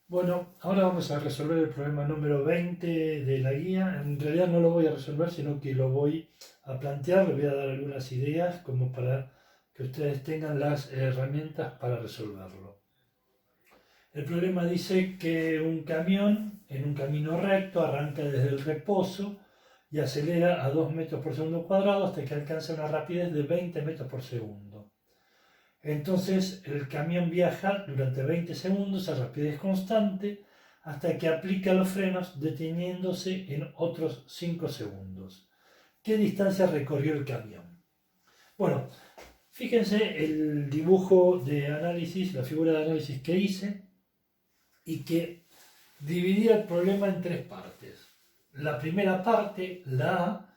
Bueno, ahora vamos a resolver el problema número 20 de la guía. En realidad no lo voy a resolver, sino que lo voy a plantear, les voy a dar algunas ideas como para que ustedes tengan las herramientas para resolverlo. El problema dice que un camión en un camino recto arranca desde el reposo y acelera a 2 metros por segundo cuadrado hasta que alcanza una rapidez de 20 metros por segundo. Entonces el camión viaja durante 20 segundos a rapidez constante hasta que aplica los frenos deteniéndose en otros 5 segundos. ¿Qué distancia recorrió el camión? Bueno, fíjense el dibujo de análisis, la figura de análisis que hice y que dividía el problema en tres partes. La primera parte, la A,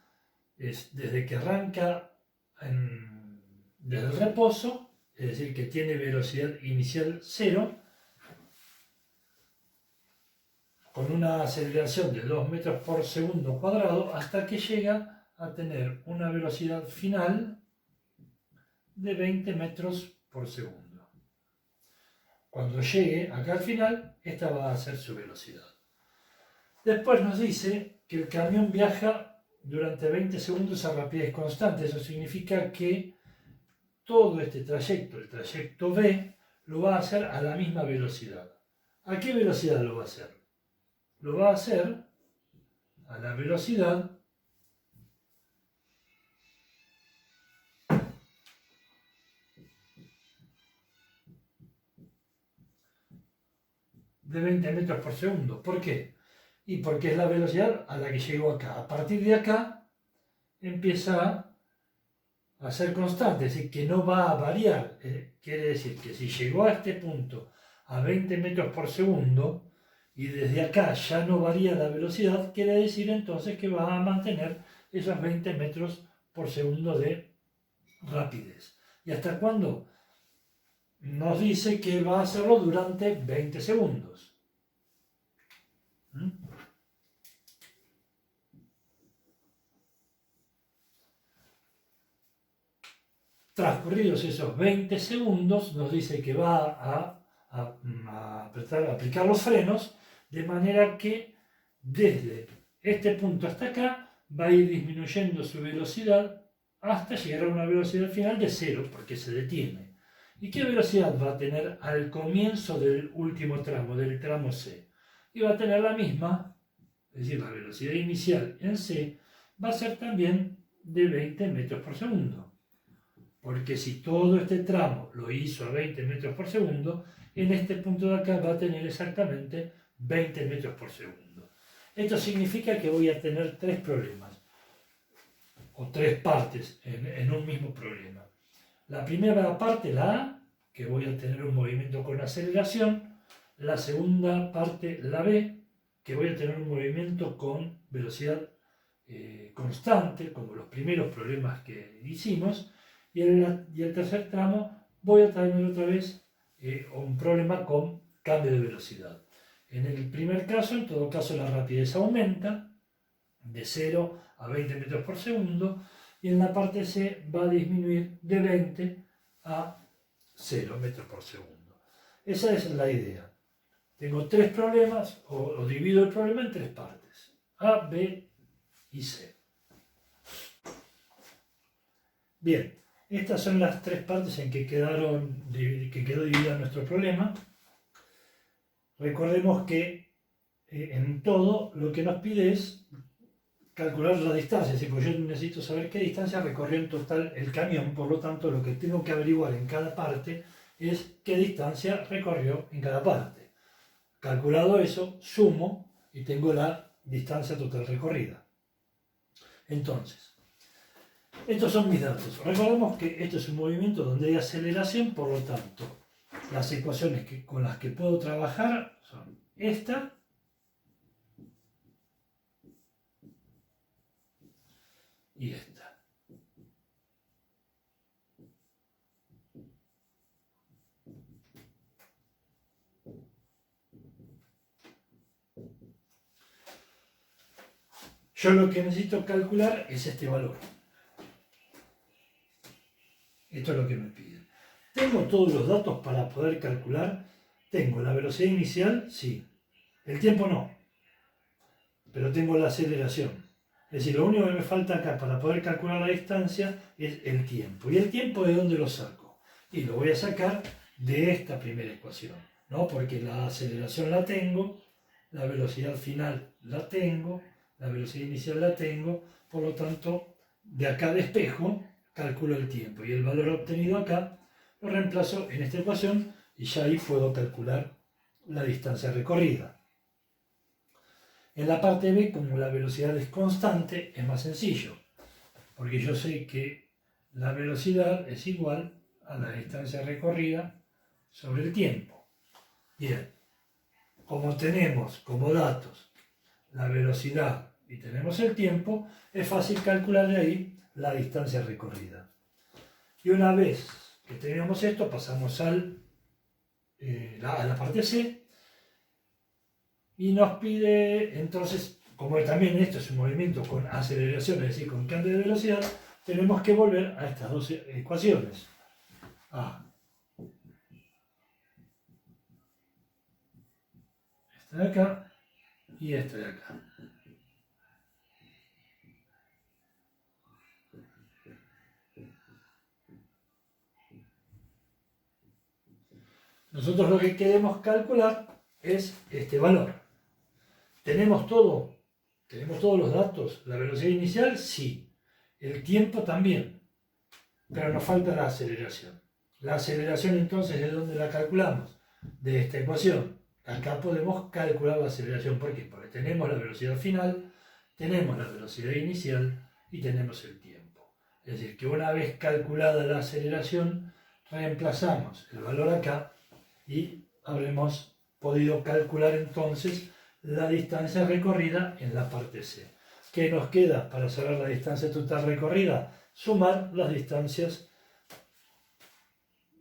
es desde que arranca desde el reposo, es decir, que tiene velocidad inicial 0, con una aceleración de 2 metros por segundo cuadrado, hasta que llega a tener una velocidad final de 20 metros por segundo. Cuando llegue acá al final, esta va a ser su velocidad. Después nos dice que el camión viaja durante 20 segundos a rapidez constante. Eso significa que todo este trayecto, el trayecto B, lo va a hacer a la misma velocidad. ¿A qué velocidad lo va a hacer? Lo va a hacer a la velocidad de 20 metros por segundo. ¿Por qué? Y porque es la velocidad a la que llegó acá. A partir de acá empieza a ser constante, es decir, que no va a variar. Quiere decir que si llegó a este punto a 20 metros por segundo y desde acá ya no varía la velocidad, quiere decir entonces que va a mantener esos 20 metros por segundo de rapidez. ¿Y hasta cuándo? Nos dice que va a hacerlo durante 20 segundos. Transcurridos esos 20 segundos, nos dice que va a aplicar los frenos, de manera que desde este punto hasta acá va a ir disminuyendo su velocidad hasta llegar a una velocidad final de 0, porque se detiene. ¿Y qué velocidad va a tener al comienzo del último tramo, del tramo C? Y va a tener la misma, es decir, la velocidad inicial en C va a ser también de 20 metros por segundo. Porque si todo este tramo lo hizo a 20 metros por segundo, en este punto de acá va a tener exactamente 20 metros por segundo. Esto significa que voy a tener tres problemas, o tres partes en un mismo problema. La primera parte, la A, que voy a tener un movimiento con aceleración. La segunda parte, la B, que voy a tener un movimiento con velocidad constante, como los primeros problemas que hicimos. Y el tercer tramo voy a tener otra vez un problema con cambio de velocidad. En el primer caso, en todo caso, la rapidez aumenta de 0 a 20 metros por segundo, y en la parte C va a disminuir de 20 a 0 metros por segundo. Esa es la idea. Tengo tres problemas, o divido el problema en tres partes: A, B y C. Bien, estas son las tres partes en que quedó dividido nuestro problema. Recordemos que en todo lo que nos pide es calcular la distancia, porque yo necesito saber qué distancia recorrió en total el camión. Por lo tanto, lo que tengo que averiguar en cada parte es qué distancia recorrió en cada parte. Calculado eso, sumo y tengo la distancia total recorrida. Entonces, estos son mis datos. Recordemos que esto es un movimiento donde hay aceleración, por lo tanto, las ecuaciones con las que puedo trabajar son esta y esta. Yo lo que necesito calcular es este valor. Esto es lo que me piden. Tengo todos los datos para poder calcular. Tengo la velocidad inicial, sí. El tiempo no, pero tengo la aceleración. Es decir, lo único que me falta acá para poder calcular la distancia es el tiempo. ¿Y el tiempo de dónde lo saco? Y lo voy a sacar de esta primera ecuación, ¿no? Porque la aceleración la tengo, la velocidad final la tengo, la velocidad inicial la tengo, por lo tanto, de acá despejo, calculo el tiempo. Y el valor obtenido acá lo reemplazo en esta ecuación y ya ahí puedo calcular la distancia recorrida. En la parte B, como la velocidad es constante, es más sencillo, porque yo sé que la velocidad es igual a la distancia recorrida sobre el tiempo. Bien, como tenemos como datos la velocidad y tenemos el tiempo, es fácil calcular de ahí la distancia recorrida. Y una vez que tenemos esto, pasamos a la parte C, y nos pide, entonces, como también esto es un movimiento con aceleración, es decir, con cambio de velocidad, tenemos que volver a estas dos ecuaciones. Esta de acá y esta de acá. Nosotros lo que queremos calcular es este valor. ¿Tenemos todo? ¿Tenemos todos los datos? ¿La velocidad inicial? Sí. El tiempo también. Pero nos falta la aceleración. La aceleración entonces, ¿de dónde la calculamos? De esta ecuación. Acá podemos calcular la aceleración. ¿Por qué? Porque tenemos la velocidad final, tenemos la velocidad inicial y tenemos el tiempo. Es decir, que una vez calculada la aceleración, reemplazamos el valor acá y habremos podido calcular entonces la distancia recorrida en la parte C. ¿Qué nos queda para saber la distancia total recorrida? Sumar las distancias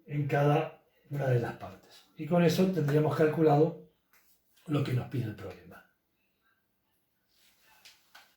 en cada una de las partes. Y con eso tendríamos calculado lo que nos pide el problema.